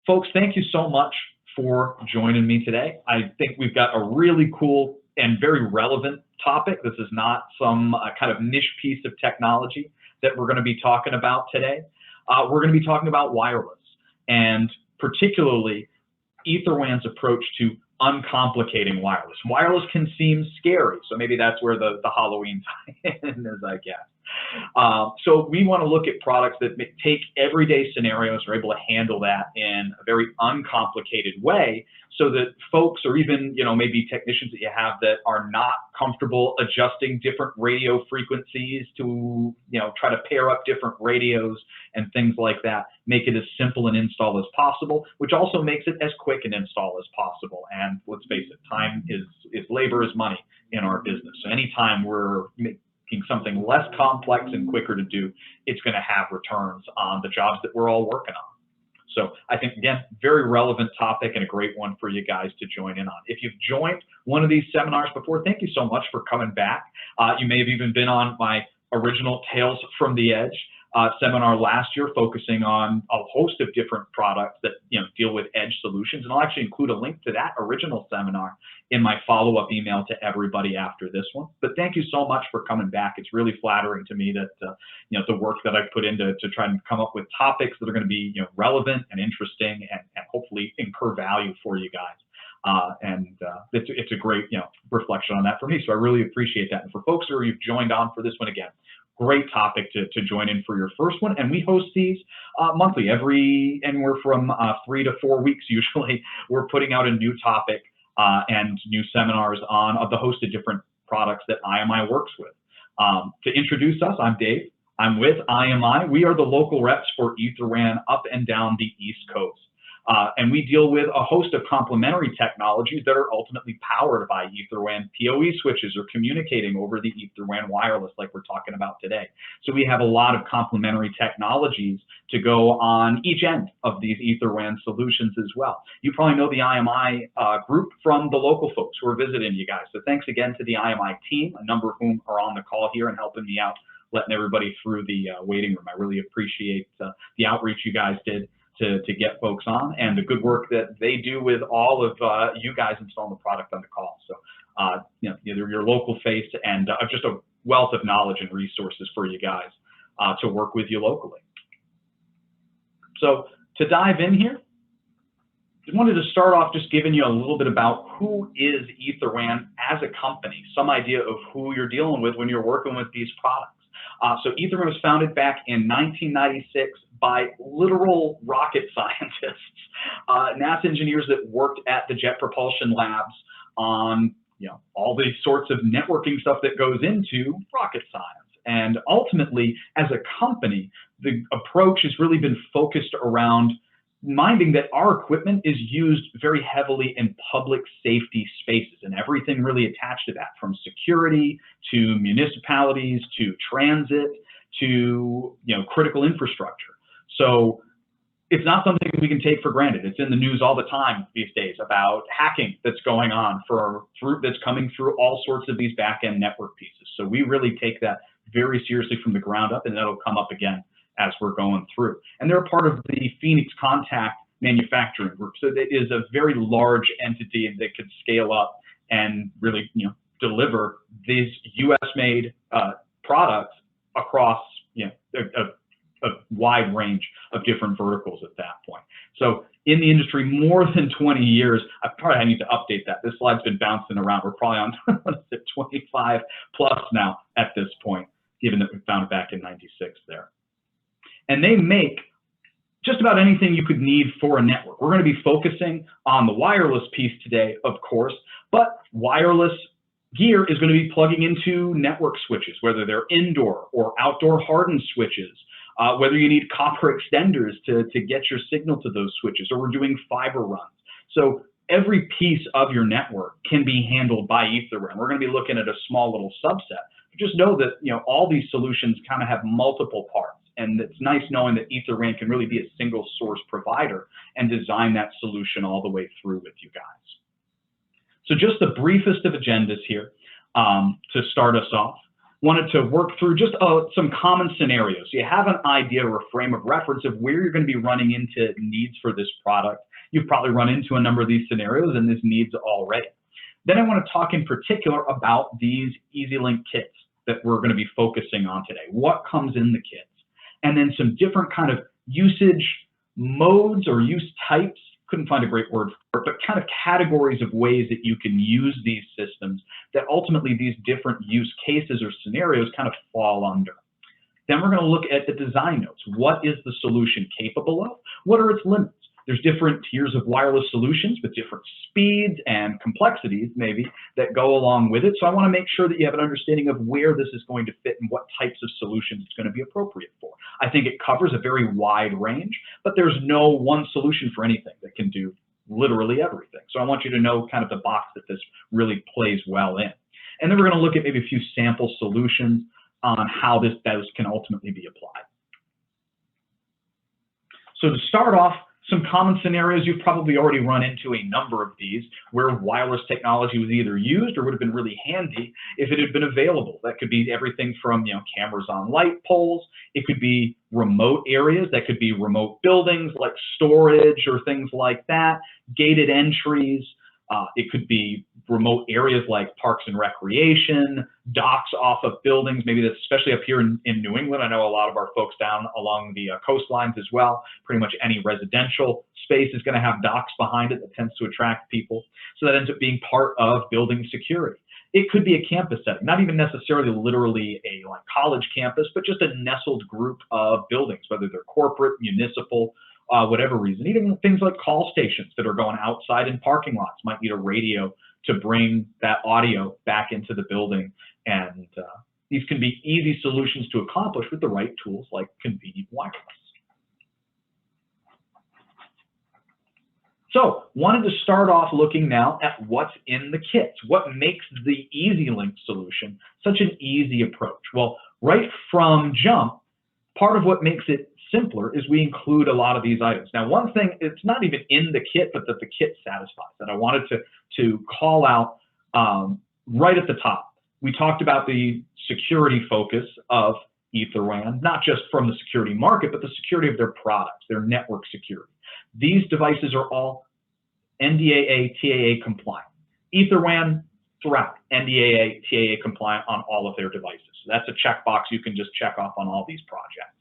folks, thank you so much for joining me today. I think we've got a really cool and very relevant topic. This is not some kind of niche piece of technology that we're going to be talking about today. We're going to be talking about wireless, and particularly EtherWAN's approach to uncomplicating wireless. Wireless can seem scary, so maybe that's where the Halloween tie-in is, I guess. So we want to look at products that take everyday scenarios, are able to handle that in a very uncomplicated way, so that folks, or even maybe technicians that you have that are not comfortable adjusting different radio frequencies to try to pair up different radios and things like that, make it as simple an install as possible, which also makes it as quick an install as possible. And let's face it, time is labor is money in our business. So anytime we're making something less complex and quicker to do, it's going to have returns on the jobs that we're all working on. So I think, again, very relevant topic and a great one for you guys to join in on. If you've joined one of these seminars before, thank you so much for coming back. You may have even been on my original Tales from the Edge seminar last year, focusing on a host of different products that deal with edge solutions. And I'll actually include a link to that original seminar in my follow-up email to everybody after this one. But thank you so much for coming back. It's really flattering to me that the work that I've put into try and come up with topics that are going to be relevant and interesting and hopefully incur value for you guys. It's a great reflection on that for me. So I really appreciate that. And for folks who you've joined on for this one, again, great topic to join in for your first one. And we host these monthly, anywhere from 3 to 4 weeks usually. We're putting out a new topic and new seminars on the host of different products that IMI works with. To introduce us, I'm Dave. I'm with IMI. We are the local reps for EtherWAN up and down the East Coast. And we deal with a host of complementary technologies that are ultimately powered by EtherWAN PoE switches or communicating over the EtherWAN wireless like we're talking about today. So we have a lot of complementary technologies to go on each end of these EtherWAN solutions as well. You probably know the IMI group from the local folks who are visiting you guys. So thanks again to the IMI team, a number of whom are on the call here and helping me out, letting everybody through the waiting room. I really appreciate the outreach you guys did to get folks on, and the good work that they do with all of you guys installing the product on the call. So, either your local face and just a wealth of knowledge and resources for you guys to work with you locally. So to dive in here, I wanted to start off just giving you a little bit about who is EtherWAN as a company, some idea of who you're dealing with when you're working with these products. So EtherWAN was founded back in 1996 by literal rocket scientists, NASA engineers that worked at the Jet Propulsion Labs on all these sorts of networking stuff that goes into rocket science. And ultimately, as a company, the approach has really been focused around minding that our equipment is used very heavily in public safety spaces and everything really attached to that, from security to municipalities to transit to critical infrastructure. So it's not something we can take for granted. It's in the news all the time these days about hacking that's going on that's coming through all sorts of these back-end network pieces. So we really take that very seriously from the ground up, and that'll come up again as we're going through. And they're part of the Phoenix Contact manufacturing group. So it is a very large entity that could scale up and really deliver these US-made products across a wide range of different verticals at that point. So in the industry, more than 20 years, I need to update that. This slide's been bouncing around. We're probably on 25 plus now at this point, given that we found it back in 96 there. And they make just about anything you could need for a network. We're going to be focusing on the wireless piece today, of course, but wireless gear is going to be plugging into network switches, whether they're indoor or outdoor hardened switches, whether you need copper extenders to get your signal to those switches, or we're doing fiber runs. So every piece of your network can be handled by EtherWAN. We're going to be looking at a small little subset. Just know that all these solutions kind of have multiple parts, and it's nice knowing that EtherWAN can really be a single source provider and design that solution all the way through with you guys. So just the briefest of agendas here to start us off. wanted to work through just some common scenarios. So you have an idea or a frame of reference of where you're going to be running into needs for this product. You've probably run into a number of these scenarios and these needs already. Then I want to talk in particular about these EasyLink kits that we're going to be focusing on today. What comes in the kits? And then some different kind of usage modes or use types, couldn't find a great word for it, but kind of categories of ways that you can use these systems that ultimately these different use cases or scenarios kind of fall under. Then we're going to look at the design notes. What is the solution capable of? What are its limits? There's different tiers of wireless solutions with different speeds and complexities maybe that go along with it. So I want to make sure that you have an understanding of where this is going to fit and what types of solutions it's going to be appropriate for. I think it covers a very wide range, but there's no one solution for anything that can do literally everything. So I want you to know kind of the box that this really plays well in. And then we're going to look at maybe a few sample solutions on how those can ultimately be applied. So to start off, some common scenarios, you've probably already run into a number of these where wireless technology was either used or would have been really handy if it had been available. That could be everything from, cameras on light poles. It could be remote areas. That could be remote buildings like storage or things like that, gated entries. It could be remote areas like parks and recreation, docks off of buildings, maybe that's especially up here in New England. I know a lot of our folks down along the coastlines as well. Pretty much any residential space is going to have docks behind it that tends to attract people. So that ends up being part of building security. It could be a campus setting, not even necessarily literally a college campus, but just a nestled group of buildings, whether they're corporate, municipal, whatever reason. Even things like call stations that are going outside in parking lots might need a radio to bring that audio back into the building. And these can be easy solutions to accomplish with the right tools like convenient wireless. So wanted to start off looking now at what's in the kits. What makes the EasyLink solution such an easy approach? Well, right from jump, part of what makes it simpler is we include a lot of these items. Now, one thing, it's not even in the kit, but that the kit satisfies, that I wanted to call out right at the top. We talked about the security focus of EtherWAN, not just from the security market, but the security of their products, their network security. These devices are all NDAA, TAA compliant. EtherWAN throughout, NDAA, TAA compliant on all of their devices. So that's a checkbox you can just check off on all these projects.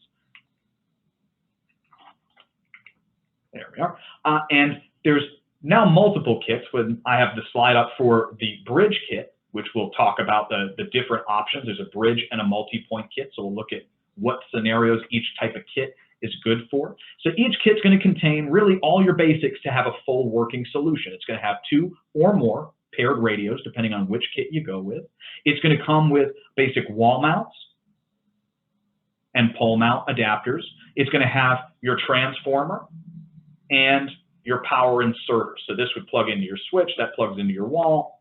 There we are. And there's now multiple kits. When I have the slide up for the bridge kit, which we'll talk about the different options. There's a bridge and a multi-point kit. So we'll look at what scenarios each type of kit is good for. So each kit's going to contain really all your basics to have a full working solution. It's going to have 2 or more paired radios, depending on which kit you go with. It's going to come with basic wall mounts and pole mount adapters. It's going to have your transformer and your power inserter. So this would plug into your switch, that plugs into your wall.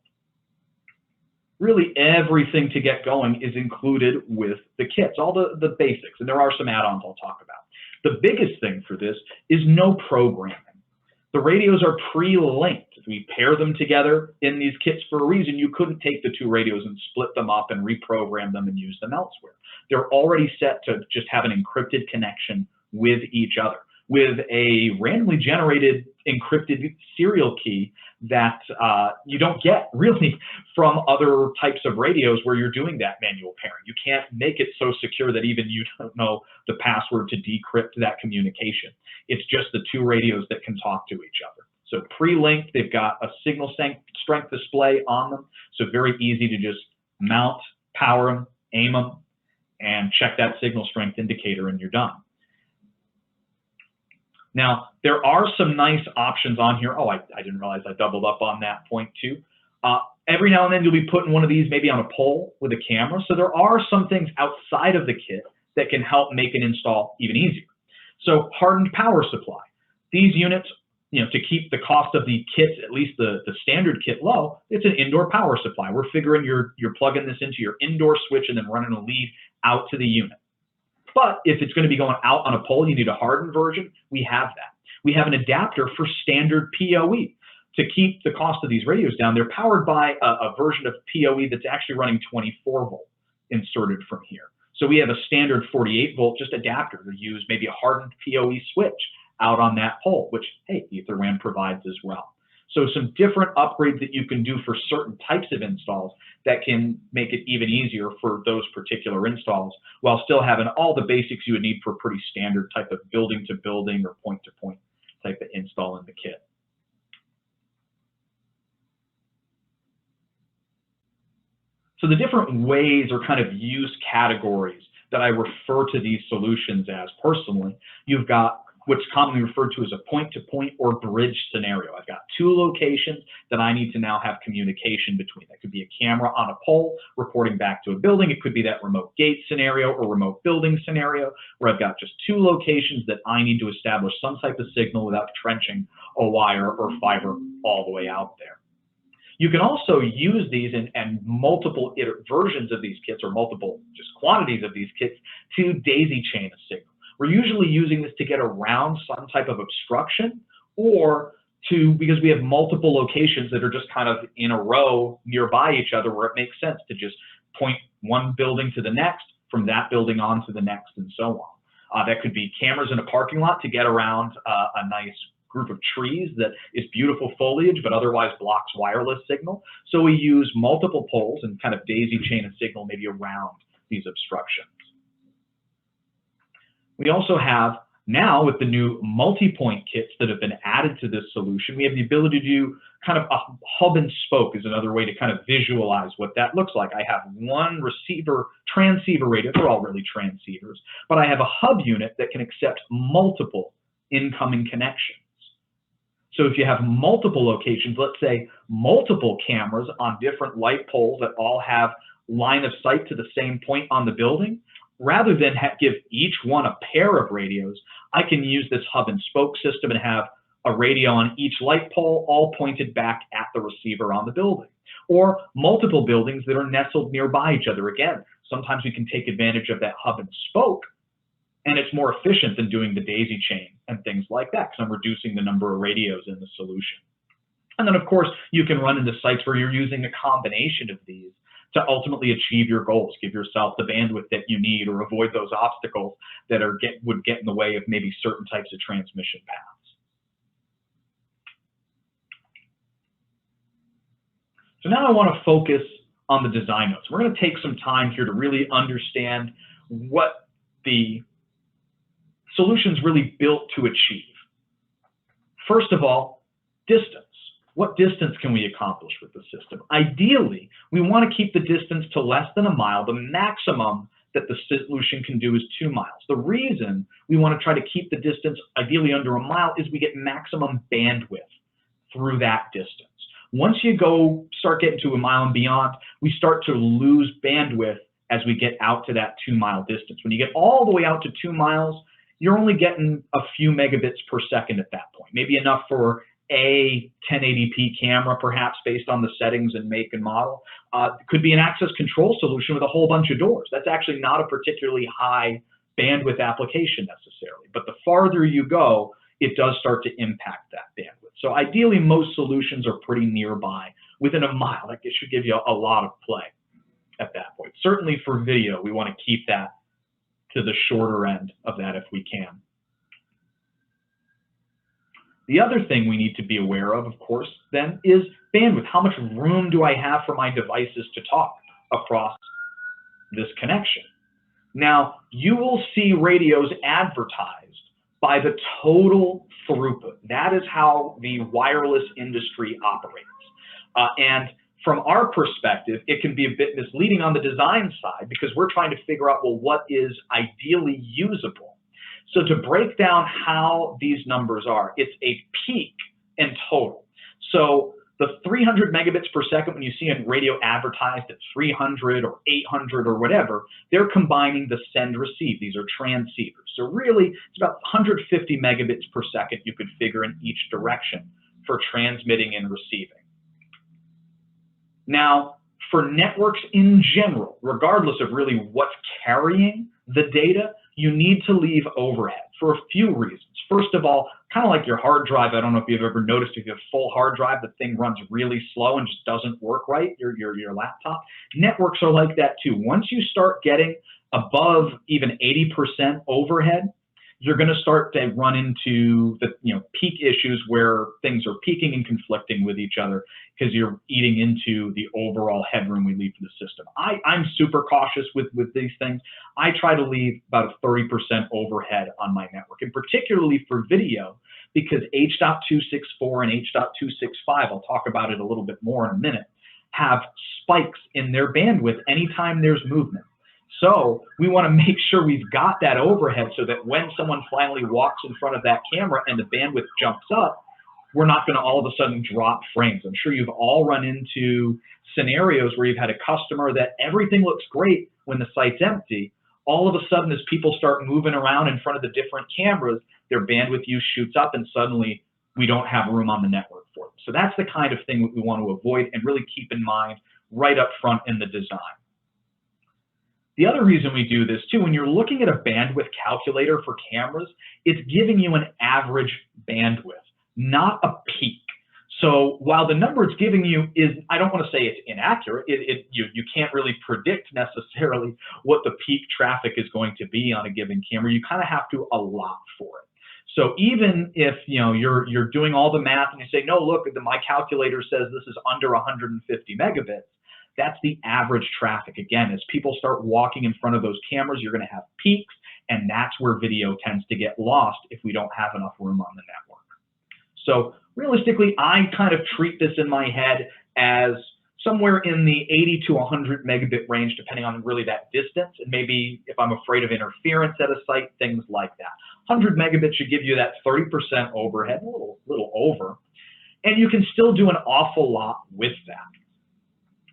Really everything to get going is included with the kits, all the basics, and there are some add-ons I'll talk about. The biggest thing for this is no programming. The radios are pre-linked. We pair them together in these kits for a reason. You couldn't take the 2 radios and split them up and reprogram them and use them elsewhere. They're already set to just have an encrypted connection with each other, with a randomly generated encrypted serial key that you don't get really from other types of radios where you're doing that manual pairing. You can't make it so secure that even you don't know the password to decrypt that communication. It's just the 2 radios that can talk to each other. So pre-linked, they've got a signal strength display on them, so very easy to just mount, power them, aim them, and check that signal strength indicator and you're done. Now, there are some nice options on here. Oh, I didn't realize I doubled up on that point too. Every now and then you'll be putting one of these maybe on a pole with a camera. So there are some things outside of the kit that can help make an install even easier. So hardened power supply. These units, to keep the cost of the kits, at least the standard kit low, it's an indoor power supply. We're figuring you're plugging this into your indoor switch and then running a lead out to the unit. But if it's going to be going out on a pole, you need a hardened version. We have that. We have an adapter for standard PoE to keep the cost of these radios down. They're powered by a version of PoE that's actually running 24 volt. inserted from here. So we have a standard 48-volt just adapter to use maybe a hardened PoE switch out on that pole, which, hey, EtherWAN provides as well. So some different upgrades that you can do for certain types of installs that can make it even easier for those particular installs while still having all the basics you would need for a pretty standard type of building-to-building or point-to-point type of install in the kit. So the different ways or kind of use categories that I refer to these solutions as personally, you've got what's commonly referred to as a point-to-point or bridge scenario. I've got two locations that I need to now have communication between. That could be a camera on a pole reporting back to a building. It could be that remote gate scenario or remote building scenario where I've got just two locations that I need to establish some type of signal without trenching a wire or fiber all the way out there. You can also use these and multiple versions of these kits or multiple just quantities of these kits to daisy chain a signal. We're usually using this to get around some type of obstruction or because we have multiple locations that are just kind of in a row nearby each other where it makes sense to just point one building to the next, from that building on to the next, and so on. That could be cameras in a parking lot to get around a nice group of trees that is beautiful foliage but otherwise blocks wireless signal. So we use multiple poles and kind of daisy chain a signal maybe around these obstructions. We also have now, with the new multi-point kits that have been added to this solution, we have the ability to do kind of a hub and spoke is another way to kind of visualize what that looks like. I have one receiver transceiver radio, they're all really transceivers, but I have a hub unit that can accept multiple incoming connections. So if you have multiple locations, let's say multiple cameras on different light poles that all have line of sight to the same point on the building, rather than give each one a pair of radios, I can use this hub and spoke system and have a radio on each light pole all pointed back at the receiver on the building. Or multiple buildings that are nestled nearby each other. Again, sometimes we can take advantage of that hub and spoke, and it's more efficient than doing the daisy chain and things like that because I'm reducing the number of radios in the solution. And then, of course, you can run into sites where you're using a combination of these to ultimately achieve your goals, give yourself the bandwidth that you need or avoid those obstacles that would get in the way of maybe certain types of transmission paths. So now I want to focus on the design notes. We're going to take some time here to really understand what the solution's really built to achieve. First of all, distance. What distance can we accomplish with the system? Ideally, we want to keep the distance to less than a mile. The maximum that the solution can do is 2 miles. The reason we want to try to keep the distance ideally under a mile is we get maximum bandwidth through that distance. Once you start getting to a mile and beyond, we start to lose bandwidth as we get out to that 2 mile distance. When you get all the way out to 2 miles, you're only getting a few megabits per second at that point, maybe enough for a 1080p camera, perhaps based on the settings and make and model. It could be an access control solution with a whole bunch of doors. That's actually not a particularly high bandwidth application necessarily, but the farther you go, it does start to impact that bandwidth. So ideally, most solutions are pretty nearby, within a mile. That should give you a lot of play at that point. Certainly for video, we want to keep that to the shorter end of that if we can. The other thing we need to be aware of course, then is bandwidth. How much room do I have for my devices to talk across this connection? Now, you will see radios advertised by the total throughput. That is how the wireless industry operates. And from our perspective, it can be a bit misleading on the design side because we're trying to figure out, well, what is ideally usable? So to break down how these numbers are, it's a peak and total. So the 300 megabits per second, when you see a radio advertised at 300 or 800 or whatever, they're combining the send receive. These are transceivers. So really, it's about 150 megabits per second you could figure in each direction for transmitting and receiving. Now, for networks in general, regardless of really what's carrying the data, you need to leave overhead for a few reasons. First of all, kind of like your hard drive. I don't know if you've ever noticed, if you have full hard drive, the thing runs really slow and just doesn't work right, your laptop. Networks are like that too. Once you start getting above even 80% overhead, you're going to start to run into the peak issues where things are peaking and conflicting with each other because you're eating into the overall headroom we leave for the system. I'm super cautious with these things. I try to leave about a 30% overhead on my network, and particularly for video, because H.264 and H.265, I'll talk about it a little bit more in a minute, have spikes in their bandwidth anytime there's movement. So we want to make sure we've got that overhead so that when someone finally walks in front of that camera and the bandwidth jumps up, we're not going to all of a sudden drop frames. I'm sure you've all run into scenarios where you've had a customer that everything looks great when the site's empty. All of a sudden, as people start moving around in front of the different cameras, their bandwidth use shoots up and suddenly we don't have room on the network for them. So that's the kind of thing that we want to avoid and really keep in mind right up front in the design. The other reason we do this too, when you're looking at a bandwidth calculator for cameras, it's giving you an average bandwidth, not a peak. So while the number it's giving you is, I don't want to say it's inaccurate, you can't really predict necessarily what the peak traffic is going to be on a given camera. You kind of have to allot for it. So even if you're doing all the math and you say, no, look, my calculator says this is under 150 megabits, that's the average traffic. Again, as people start walking in front of those cameras, you're going to have peaks, and that's where video tends to get lost if we don't have enough room on the network. So realistically, I kind of treat this in my head as somewhere in the 80 to 100 megabit range, depending on really that distance, and maybe if I'm afraid of interference at a site, things like that. 100 megabits should give you that 30% overhead, a little over, and you can still do an awful lot with that.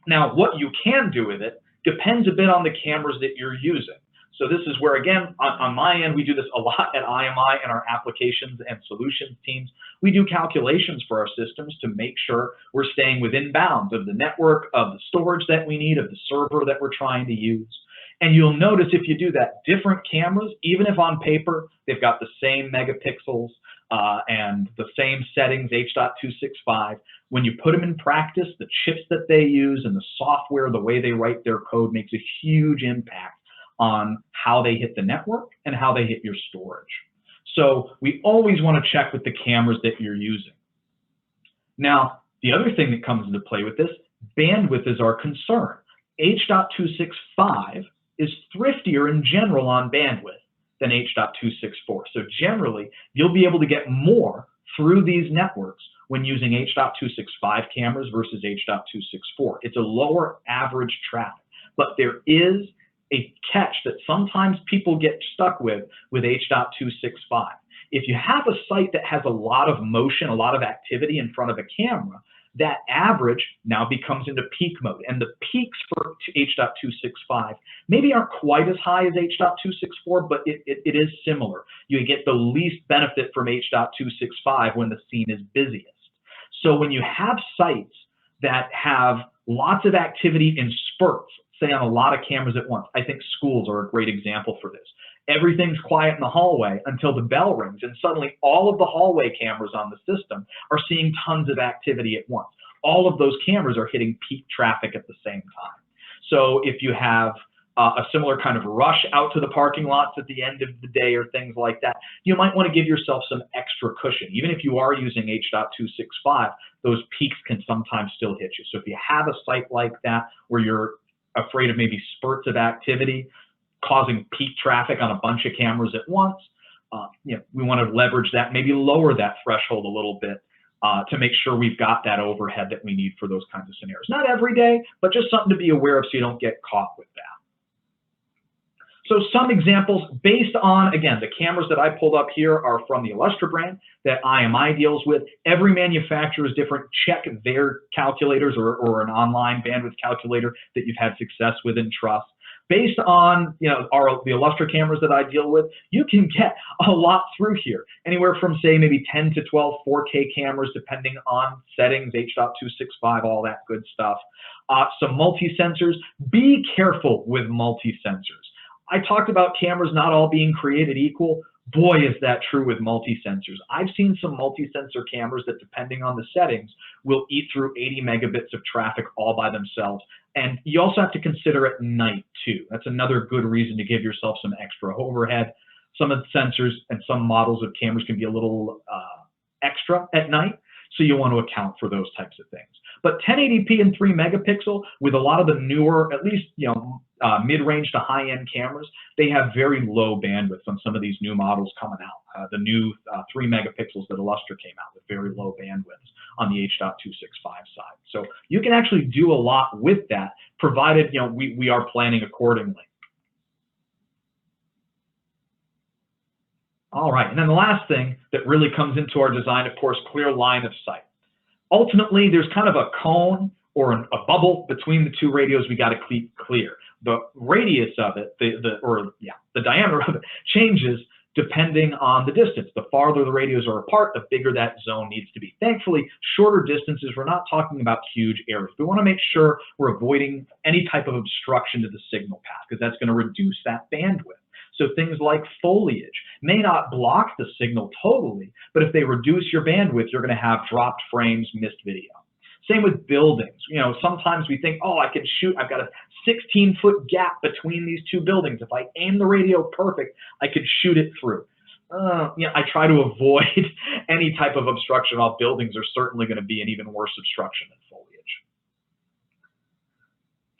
Now, what you can do with it depends a bit on the cameras that you're using. So this is where, again, on my end, we do this a lot at IMI and our applications and solutions teams. We do calculations for our systems to make sure we're staying within bounds of the network, of the storage that we need, of the server that we're trying to use. And you'll notice if you do that, different cameras, even if on paper they've got the same megapixels and the same settings, H.265, when you put them in practice, the chips that they use and the software, the way they write their code makes a huge impact on how they hit the network and how they hit your storage. So we always want to check with the cameras that you're using. Now, the other thing that comes into play with this, bandwidth is our concern. H.265 is thriftier in general on bandwidth than H.264. So generally, you'll be able to get more through these networks when using H.265 cameras versus H.264. It's a lower average traffic, but there is a catch that sometimes people get stuck with H.265. If you have a site that has a lot of motion, a lot of activity in front of a camera, that average now becomes into peak mode. And the peaks for H.265 maybe aren't quite as high as H.264, but it is similar. You get the least benefit from H.265 when the scene is busiest. So when you have sites that have lots of activity in spurts, say on a lot of cameras at once, I think schools are a great example for this. Everything's quiet in the hallway until the bell rings, and suddenly all of the hallway cameras on the system are seeing tons of activity at once. All of those cameras are hitting peak traffic at the same time. So if you have a similar kind of rush out to the parking lots at the end of the day or things like that, you might want to give yourself some extra cushion. Even if you are using H.265, those peaks can sometimes still hit you. So if you have a site like that where you're afraid of maybe spurts of activity causing peak traffic on a bunch of cameras at once, we want to leverage that, maybe lower that threshold a little bit to make sure we've got that overhead that we need for those kinds of scenarios. Not every day, but just something to be aware of so you don't get caught with that. So some examples based on, again, the cameras that I pulled up here are from the Illustra brand that IMI deals with. Every manufacturer is different. Check their calculators or an online bandwidth calculator that you've had success with and trust. Based on the Illustra cameras that I deal with, you can get a lot through here. Anywhere from, say, maybe 10 to 12 4K cameras, depending on settings, H.265, all that good stuff. Some multi-sensors. Be careful with multi-sensors. I talked about cameras not all being created equal. Boy, is that true with multi-sensors. I've seen some multi-sensor cameras that, depending on the settings, will eat through 80 megabits of traffic all by themselves. And you also have to consider at night too. That's another good reason to give yourself some extra overhead. Some of the sensors and some models of cameras can be a little extra at night, so you want to account for those types of things. But 1080p and 3 megapixel, with a lot of the newer, at least mid-range to high-end cameras, they have very low bandwidth on some of these new models coming out. The new 3 megapixels that Illustra came out with, very low bandwidths on the H.265 side. So you can actually do a lot with that, provided we are planning accordingly. All right, and then the last thing that really comes into our design, of course, clear line of sight. Ultimately, there's kind of a cone or a bubble between the two radios we got to keep clear. The radius of it, the diameter of it changes depending on the distance. The farther the radios are apart, the bigger that zone needs to be. Thankfully, shorter distances, we're not talking about huge areas. We want to make sure we're avoiding any type of obstruction to the signal path, because that's going to reduce that bandwidth. So things like foliage may not block the signal totally, but if they reduce your bandwidth, you're going to have dropped frames, missed video. Same with buildings. Sometimes we think, oh, I can shoot, I've got a 16-foot gap between these two buildings. If I aim the radio perfect, I could shoot it through. I try to avoid any type of obstruction. While buildings are certainly going to be an even worse obstruction than foliage.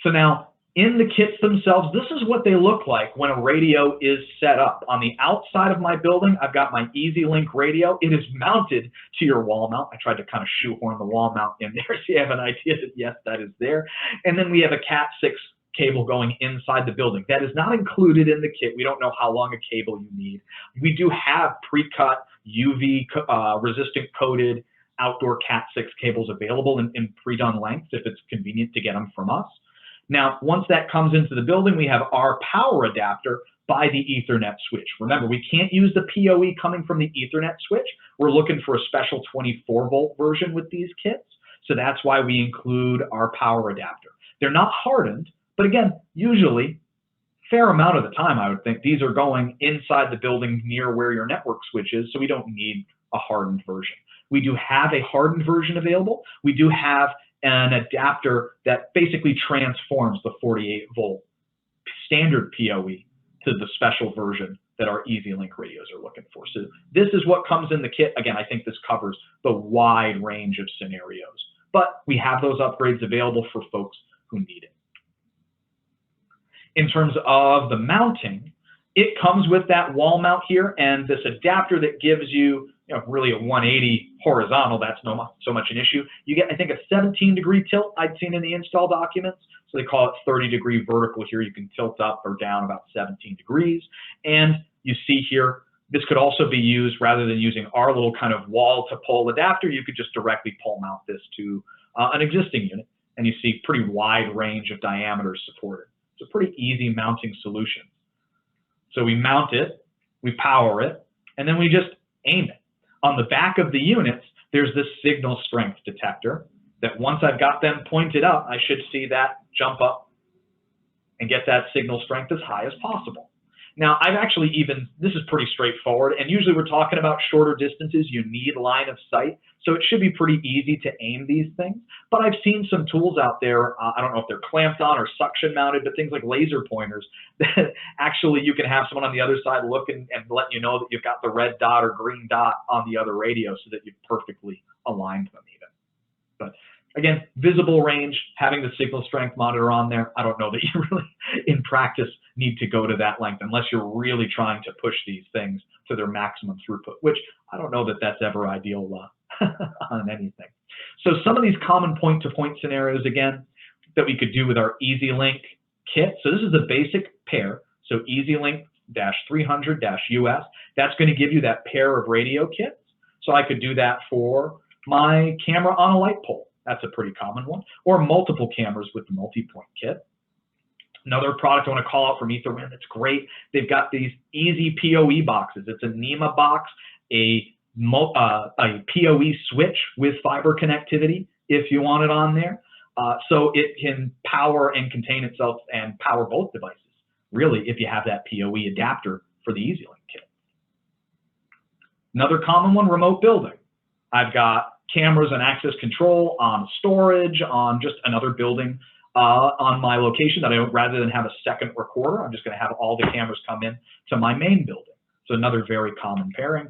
So now, in the kits themselves, this is what they look like when a radio is set up. On the outside of my building, I've got my EasyLink radio. It is mounted to your wall mount. I tried to kind of shoehorn the wall mount in there so you have an idea that, yes, that is there. And then we have a Cat6 cable going inside the building. That is not included in the kit. We don't know how long a cable you need. We do have pre-cut UV resistant coated outdoor Cat6 cables available in pre-done lengths if it's convenient to get them from us. Now, once that comes into the building, we have our power adapter by the Ethernet switch. Remember, we can't use the PoE coming from the Ethernet switch. We're looking for a special 24-volt version with these kits. So that's why we include our power adapter. They're not hardened, but again, usually, a fair amount of the time, I would think, these are going inside the building near where your network switch is, so we don't need a hardened version. We do have a hardened version available. We do have an adapter that basically transforms the 48-volt standard PoE to the special version that our EasyLink radios are looking for. So this is what comes in the kit. Again, I think this covers the wide range of scenarios, but we have those upgrades available for folks who need it. In terms of the mounting, it comes with that wall mount here and this adapter that gives you really a 180 horizontal. That's not so much an issue. You get, I think, a 17-degree tilt I'd seen in the install documents. So they call it 30-degree vertical here. You can tilt up or down about 17 degrees. And you see here, this could also be used, rather than using our little kind of wall-to-pole adapter, you could just directly pole mount this to an existing unit. And you see pretty wide range of diameters supported. It's a pretty easy mounting solution. So we mount it, we power it, and then we just aim it. On the back of the units, there's this signal strength detector that once I've got them pointed up, I should see that jump up and get that signal strength as high as possible. Now, I've actually this is pretty straightforward, and usually we're talking about shorter distances. You need line of sight, so it should be pretty easy to aim these things. But I've seen some tools out there, I don't know if they're clamped on or suction mounted, but things like laser pointers that actually you can have someone on the other side look and let you know that you've got the red dot or green dot on the other radio so that you've perfectly aligned them even. But again, visible range, having the signal strength monitor on there, I don't know that you really, in practice, need to go to that length unless you're really trying to push these things to their maximum throughput, which I don't know that that's ever ideal on anything. So some of these common point-to-point scenarios, again, that we could do with our EasyLink kit. So this is the basic pair. So EasyLink-300-US, that's going to give you that pair of radio kits. So I could do that for my camera on a light pole. That's a pretty common one. Or multiple cameras with the Multipoint kit. Another product I want to call out from EtherWAN that's great, they've got these easy PoE boxes. It's a NEMA box, a PoE switch with fiber connectivity if you want it on there. So it can power and contain itself and power both devices, really, if you have that PoE adapter for the EasyLink kit. Another common one, remote building. I've got cameras and access control on storage, on just another building on my location that I don't, rather than have a second recorder, I'm just going to have all the cameras come in to my main building. So another very common pairing.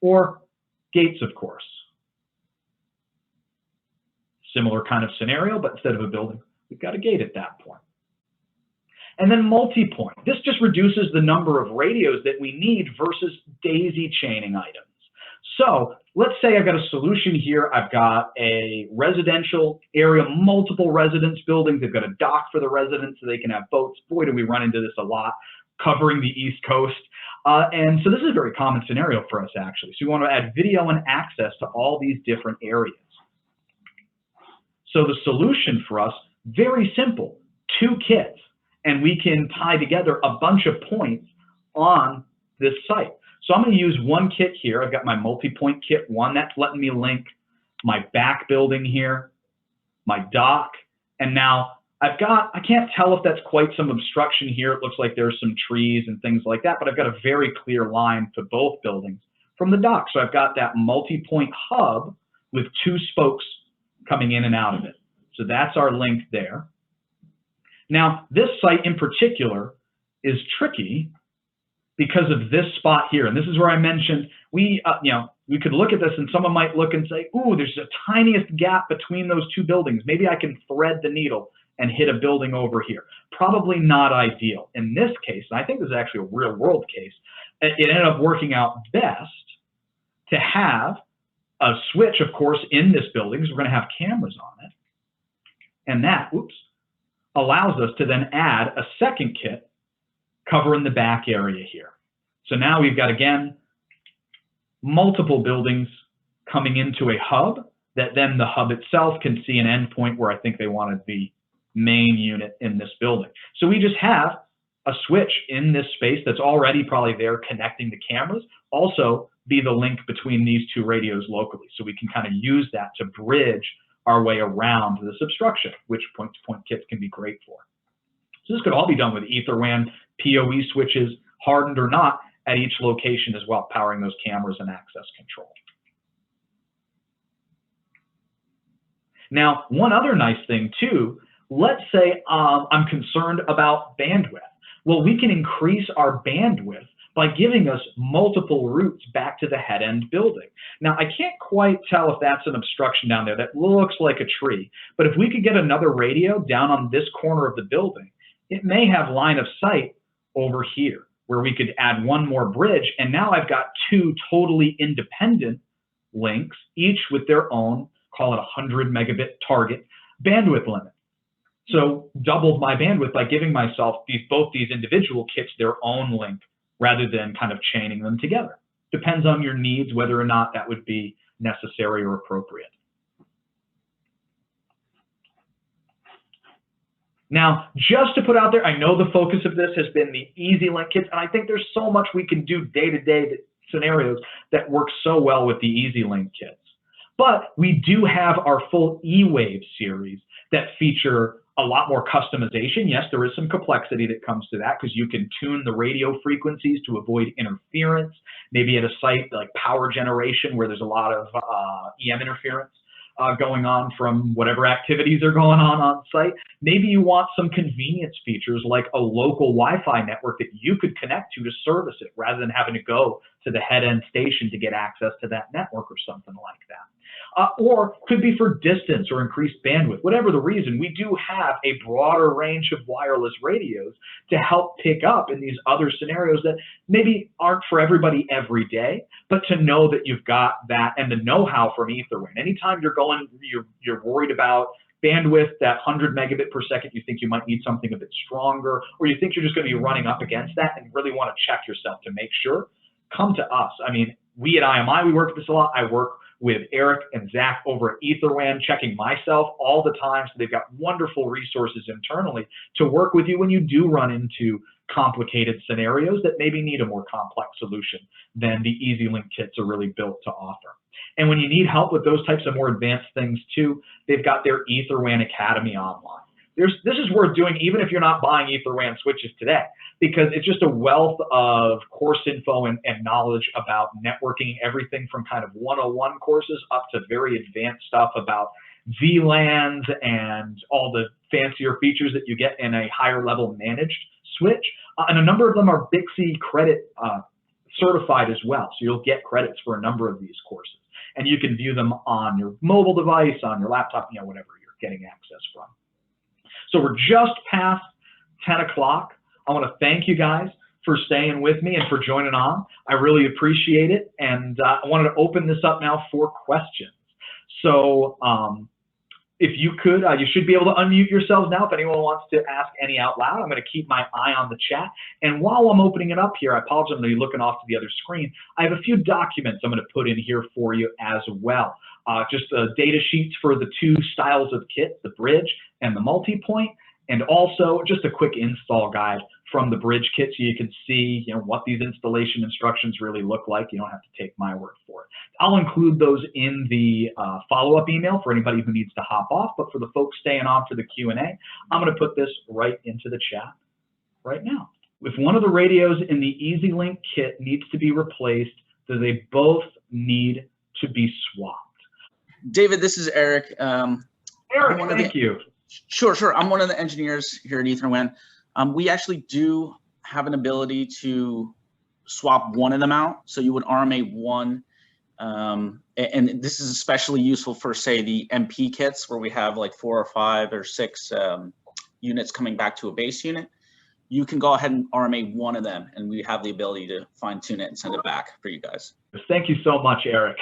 Or gates, of course. Similar kind of scenario, but instead of a building, we've got a gate at that point. And then multipoint. This just reduces the number of radios that we need versus daisy chaining items. So let's say I've got a solution here. I've got a residential area, multiple residence buildings. They've got a dock for the residents so they can have boats. Boy, do we run into this a lot, covering the East Coast. And so this is a very common scenario for us, actually. So we want to add video and access to all these different areas. So the solution for us, very simple, 2 kits, and we can tie together a bunch of points on this site. So I'm going to use one kit here. I've got my multi-point kit 1. That's letting me link my back building here, my dock, and now I've got, I can't tell if that's quite some obstruction here. It looks like there's some trees and things like that, but I've got a very clear line to both buildings from the dock. So I've got that multi-point hub with 2 spokes coming in and out of it. So that's our link there. Now, this site in particular is tricky because of this spot here. And this is where I mentioned we could look at this and someone might look and say, ooh, there's the tiniest gap between those 2 buildings. Maybe I can thread the needle and hit a building over here. Probably not ideal. In this case, and I think this is actually a real world case, it ended up working out best to have a switch, of course, in this building, because we're going to have cameras on it. And that, allows us to then add a second kit covering the back area here. So now we've got, again, multiple buildings coming into a hub that then the hub itself can see an endpoint where I think they wanted the main unit in this building. So we just have a switch in this space that's already probably there connecting the cameras, also be the link between these 2 radios locally. So we can kind of use that to bridge our way around this obstruction, which point-to-point kits can be great for. So this could all be done with EtherWAN, PoE switches, hardened or not, at each location as well, powering those cameras and access control. Now, one other nice thing too, let's say I'm concerned about bandwidth. Well, we can increase our bandwidth by giving us multiple routes back to the head end building. Now, I can't quite tell if that's an obstruction down there. That looks like a tree. But if we could get another radio down on this corner of the building, it may have line of sight over here where we could add one more bridge. And now I've got 2 totally independent links, each with their own, call it 100 megabit target bandwidth limit. So doubled my bandwidth by giving myself both these individual kits their own link, rather than kind of chaining them together. Depends on your needs, whether or not that would be necessary or appropriate. Now, just to put out there, I know the focus of this has been the EasyLink kits, and I think there's so much we can do day-to-day scenarios that work so well with the EasyLink kits. But we do have our full E-Wave series that feature a lot more customization. Yes, there is some complexity that comes to that because you can tune the radio frequencies to avoid interference. Maybe at a site like power generation where there's a lot of EM interference going on from whatever activities are going on site. Maybe you want some convenience features like a local Wi-Fi network that you could connect to service it rather than having to go to the head end station to get access to that network or something like that. Or could be for distance or increased bandwidth. Whatever the reason, we do have a broader range of wireless radios to help pick up in these other scenarios that maybe aren't for everybody every day, but to know that you've got that and the know-how from EtherWAN. Anytime you're worried about bandwidth, that 100 megabit per second, you think you might need something a bit stronger, or you think you're just going to be running up against that and really want to check yourself to make sure, come to us. I mean, we at IMI, we work with this a lot. I work with Eric and Zach over at EtherWAN, checking myself all the time. So they've got wonderful resources internally to work with you when you do run into complicated scenarios that maybe need a more complex solution than the EasyLink kits are really built to offer. And when you need help with those types of more advanced things too, they've got their EtherWAN Academy online. this is worth doing even if you're not buying EtherWAN switches today, because it's just a wealth of course info and knowledge about networking, everything from kind of 101 courses up to very advanced stuff about VLANs and all the fancier features that you get in a higher level managed switch. And a number of them are Bixby credit certified as well. So you'll get credits for a number of these courses. And you can view them on your mobile device, on your laptop, whatever you're getting access from. So we're just past 10 o'clock. I want to thank you guys for staying with me and for joining on. I really appreciate it. And I wanted to open this up now for questions. So if you could, you should be able to unmute yourselves now if anyone wants to ask any out loud. I'm going to keep my eye on the chat. And while I'm opening it up here, I apologize, I'm going to be looking off to the other screen. I have a few documents I'm going to put in here for you as well. Just data sheets for the two styles of kit, the bridge and the multi-point, and also just a quick install guide from the bridge kit so you can see what these installation instructions really look like. You don't have to take my word for it. I'll include those in the follow-up email for anybody who needs to hop off, but for the folks staying on for the Q&A, I'm going to put this right into the chat right now. If one of the radios in the EasyLink kit needs to be replaced, do they both need to be swapped? David, this is Eric. Eric, thank you. Sure. I'm one of the engineers here at EtherWAN. We actually do have an ability to swap one of them out. So you would RMA one, and this is especially useful for, say, the MP kits where we have like 4 or 5 or 6 units coming back to a base unit. You can go ahead and RMA one of them, and we have the ability to fine tune it and send it back for you guys. Thank you so much, Eric.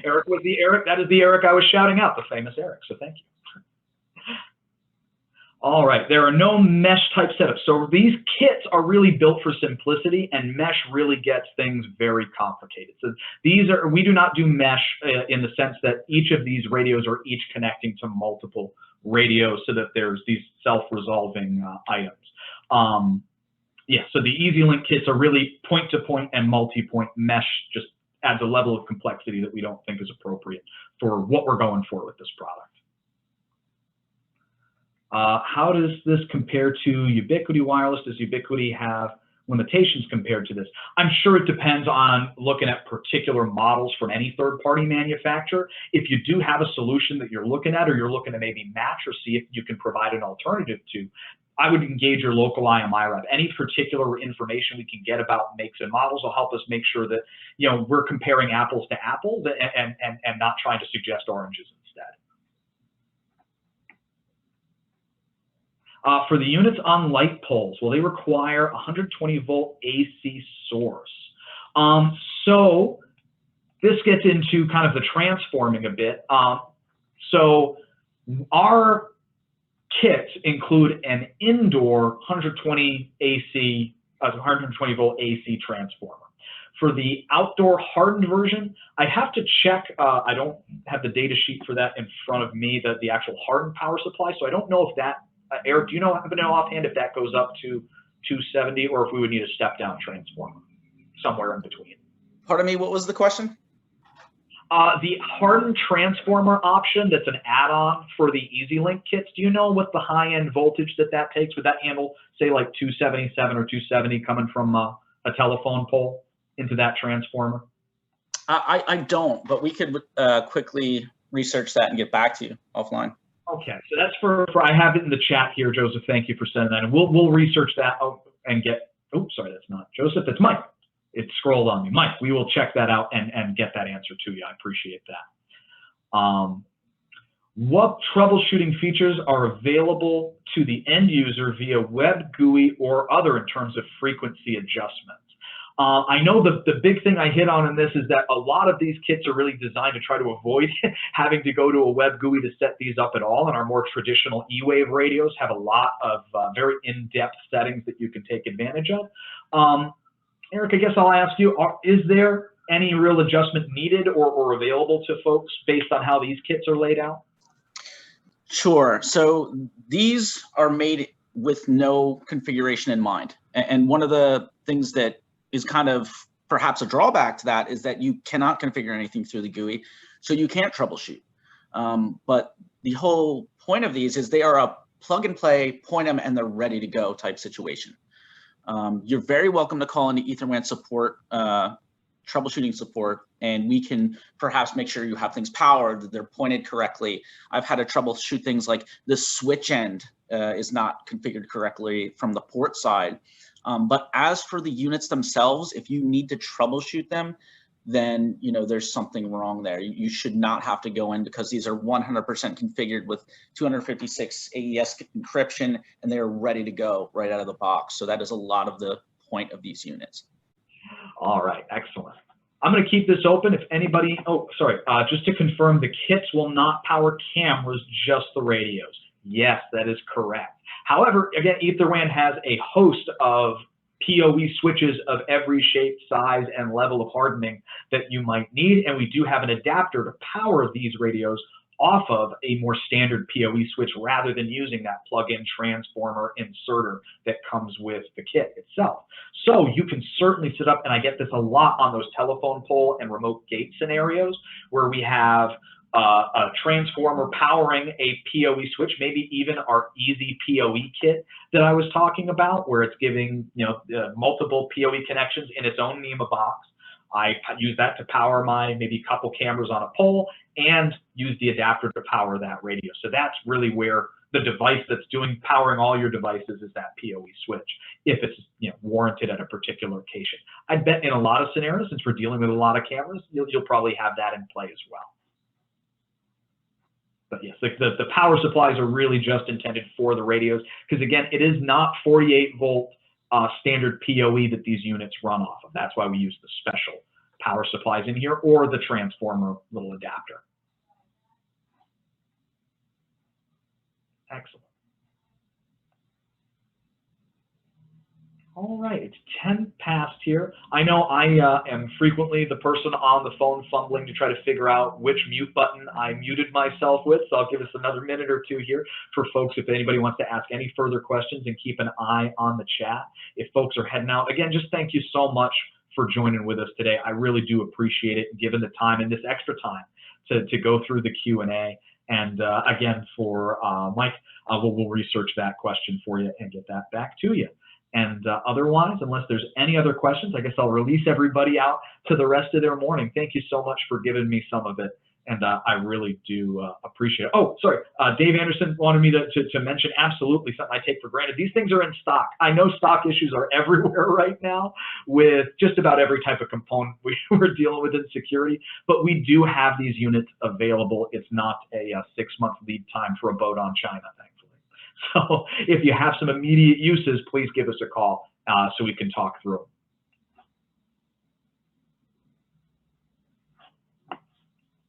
Eric was the Eric. That is the Eric I was shouting out, the famous Eric. So thank you. All right, there are no mesh type setups. So these kits are really built for simplicity, and mesh really gets things very complicated. So we do not do mesh in the sense that each of these radios are each connecting to multiple radios so that there's these self-resolving items. Yeah, so the EasyLink kits are really point-to-point and multi-point. Mesh just adds a level of complexity that we don't think is appropriate for what we're going for with this product. How does this compare to Ubiquity Wireless? Does Ubiquity have limitations compared to this? I'm sure it depends on looking at particular models from any third-party manufacturer. If you do have a solution that you're looking at, or you're looking to maybe match or see if you can provide an alternative to, I would engage your local IMI rep. Any particular information we can get about makes and models will help us make sure that we're comparing apples to apples and not trying to suggest oranges instead. For the units on light poles, will they require a 120-volt AC source? So this gets into kind of the transforming a bit. So our kits include an indoor 120 volt AC transformer. For the outdoor hardened version, I have to check. I don't have the data sheet for that in front of me, the actual hardened power supply. So I don't know if that. Eric, do you happen to know offhand if that goes up to 270 or if we would need a step-down transformer somewhere in between? Pardon me, what was the question? The hardened transformer option that's an add-on for the EasyLink kits, do you know what the high-end voltage that takes? Would that handle, say, like 277 or 270 coming from a telephone pole into that transformer? I don't, but we could quickly research that and get back to you offline. Okay, so that's for I have it in the chat here, Joseph. Thank you for sending that, and we'll research that and get. Oh, sorry, that's not Joseph. That's Mike. It scrolled on me, Mike. We will check that out and get that answer to you. I appreciate that. What troubleshooting features are available to the end user via web GUI or other in terms of frequency adjustments? I know the big thing I hit on in this is that a lot of these kits are really designed to try to avoid having to go to a web GUI to set these up at all, and our more traditional E-Wave radios have a lot of very in-depth settings that you can take advantage of. Eric, I guess I'll ask you, is there any real adjustment needed or available to folks based on how these kits are laid out? Sure. So these are made with no configuration in mind. And one of the things that is kind of perhaps a drawback to that is that you cannot configure anything through the GUI, so you can't troubleshoot. But the whole point of these is they are a plug and play, point them, and they're ready to go type situation. You're very welcome to call into EtherWAN support, troubleshooting support, and we can perhaps make sure you have things powered, that they're pointed correctly. I've had to troubleshoot things like the switch end is not configured correctly from the port side. But as for the units themselves, if you need to troubleshoot them, then there's something wrong there. You should not have to go in, because these are 100% configured with 256 AES encryption, and they're ready to go right out of the box. So that is a lot of the point of these units. All right, excellent. I'm going to keep this open. If anybody, just to confirm, the kits will not power cameras, just the radios. Yes, that is correct. However, again, EtherWAN has a host of PoE switches of every shape, size, and level of hardening that you might need, and we do have an adapter to power these radios off of a more standard PoE switch, rather than using that plug-in transformer inserter that comes with the kit itself. So you can certainly sit up, and I get this a lot on those telephone pole and remote gate scenarios where we have a transformer powering a PoE switch, maybe even our Easy PoE kit that I was talking about, where it's giving multiple PoE connections in its own NEMA box. I use that to power my maybe couple cameras on a pole, and use the adapter to power that radio. So that's really where the device that's powering all your devices is that PoE switch, if it's warranted at a particular location. I bet in a lot of scenarios, since we're dealing with a lot of cameras, you'll probably have that in play as well. But yes, the power supplies are really just intended for the radios, because again, it is not 48-volt standard PoE that these units run off of. That's why we use the special power supplies in here, or the transformer little adapter. Excellent. All right, it's 10 past here. I know I am frequently the person on the phone fumbling to try to figure out which mute button I muted myself with, so I'll give us another minute or two here for folks if anybody wants to ask any further questions, and keep an eye on the chat. If folks are heading out, again, just thank you so much for joining with us today. I really do appreciate it, given the time and this extra time to go through the Q&A. And again, for Mike, we'll research that question for you and get that back to you. And otherwise, unless there's any other questions, I guess I'll release everybody out to the rest of their morning. Thank you so much for giving me some of it, and I really do appreciate it. Oh, sorry, Dave Anderson wanted me to mention absolutely something I take for granted. These things are in stock. I know stock issues are everywhere right now with just about every type of component we're dealing with in security, but we do have these units available. It's not a 6-month lead time for a boat on China, thankfully. So if you have some immediate uses, please give us a call so we can talk through them.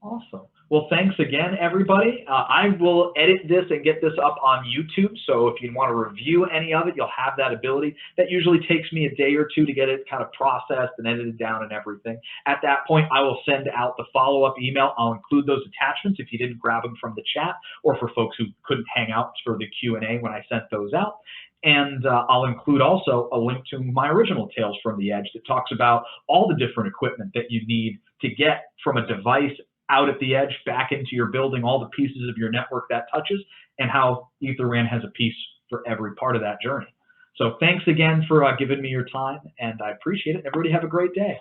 Awesome. Well, thanks again, everybody. I will edit this and get this up on YouTube. So if you want to review any of it, you'll have that ability. That usually takes me a day or two to get it kind of processed and edited down and everything. At that point, I will send out the follow-up email. I'll include those attachments if you didn't grab them from the chat, or for folks who couldn't hang out for the Q&A when I sent those out. And I'll include also a link to my original Tales from the Edge that talks about all the different equipment that you need to get from a device out at the edge back into your building, all the pieces of your network that touches, and how EtherWAN has a piece for every part of that journey. So thanks again for giving me your time, and I appreciate it. Everybody have a great day.